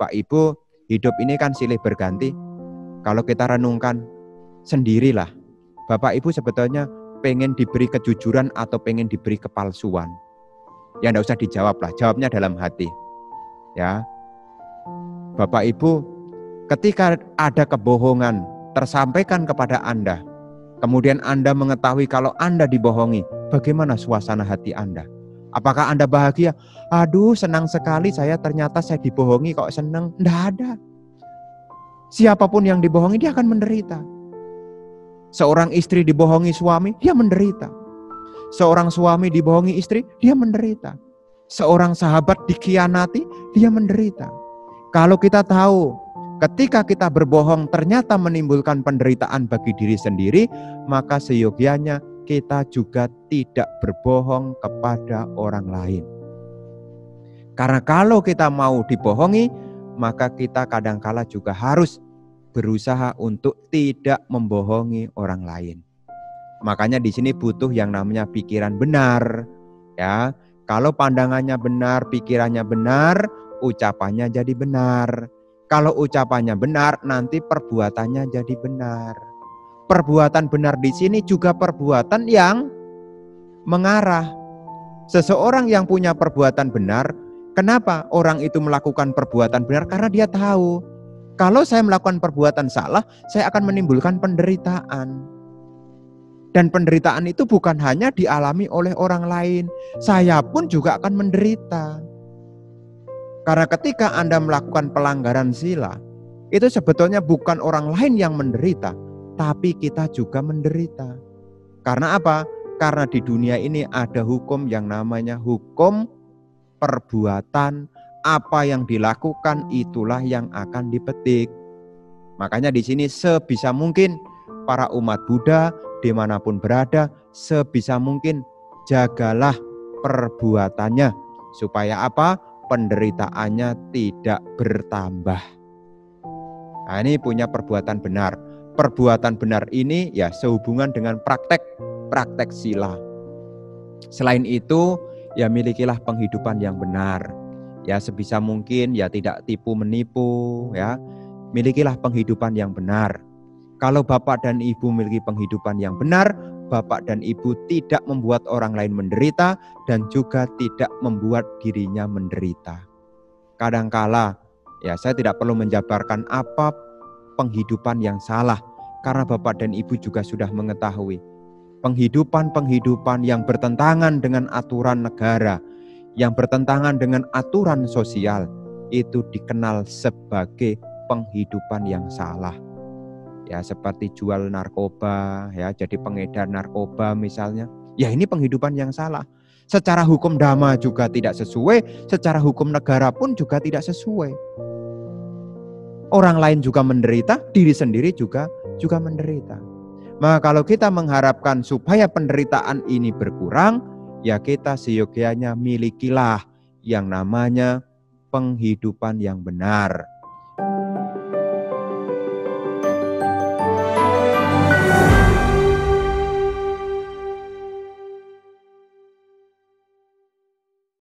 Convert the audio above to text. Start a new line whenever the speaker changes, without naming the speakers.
Bapak Ibu, hidup ini kan silih berganti. Kalau kita renungkan sendirilah, Bapak Ibu sebetulnya pengen diberi kejujuran atau pengen diberi kepalsuan? Ya enggak usah dijawab lah, jawabnya dalam hati. Ya, Bapak Ibu, ketika ada kebohongan tersampaikan kepada Anda, kemudian Anda mengetahui kalau Anda dibohongi, bagaimana suasana hati Anda? Apakah Anda bahagia? Aduh, senang sekali ternyata saya dibohongi, kok senang? Enggak ada. Siapapun yang dibohongi, dia akan menderita. Seorang istri dibohongi suami, dia menderita. Seorang suami dibohongi istri, dia menderita. Seorang sahabat dikhianati, dia menderita. Kalau kita tahu, ketika kita berbohong ternyata menimbulkan penderitaan bagi diri sendiri, maka seyogianya kita juga tidak berbohong kepada orang lain. Karena kalau kita mau dibohongi, maka kita kadangkala juga harus berusaha untuk tidak membohongi orang lain. Makanya di sini butuh yang namanya pikiran benar. Ya, kalau pandangannya benar, pikirannya benar, ucapannya jadi benar. Kalau ucapannya benar, nanti perbuatannya jadi benar. Perbuatan benar di sini juga perbuatan yang mengarah. Seseorang yang punya perbuatan benar, kenapa orang itu melakukan perbuatan benar? Karena dia tahu, kalau saya melakukan perbuatan salah, saya akan menimbulkan penderitaan. Dan penderitaan itu bukan hanya dialami oleh orang lain, saya pun juga akan menderita. Karena ketika Anda melakukan pelanggaran sila, itu sebetulnya bukan orang lain yang menderita, tapi kita juga menderita. Karena apa? Karena di dunia ini ada hukum yang namanya hukum perbuatan. Apa yang dilakukan itulah yang akan dipetik. Makanya di sini sebisa mungkin para umat Buddha dimanapun berada, sebisa mungkin jagalah perbuatannya. Supaya apa? Penderitaannya tidak bertambah. Nah, ini punya perbuatan benar. Perbuatan benar ini ya sehubungan dengan praktek sila. Selain itu, ya milikilah penghidupan yang benar. Ya sebisa mungkin ya tidak tipu menipu, ya. Milikilah penghidupan yang benar. Kalau Bapak dan Ibu memiliki penghidupan yang benar, Bapak dan Ibu tidak membuat orang lain menderita dan juga tidak membuat dirinya menderita. Kadangkala ya saya tidak perlu menjabarkan apa penghidupan yang salah, karena Bapak dan Ibu juga sudah mengetahui penghidupan yang bertentangan dengan aturan negara, yang bertentangan dengan aturan sosial, itu dikenal sebagai penghidupan yang salah. Ya seperti jual narkoba, ya jadi pengedar narkoba misalnya, ya ini penghidupan yang salah. Secara hukum dhamma juga tidak sesuai, secara hukum negara pun juga tidak sesuai. Orang lain juga menderita, diri sendiri juga menderita. Maka kalau kita mengharapkan supaya penderitaan ini berkurang, ya kita seyogianya milikilah yang namanya penghidupan yang benar.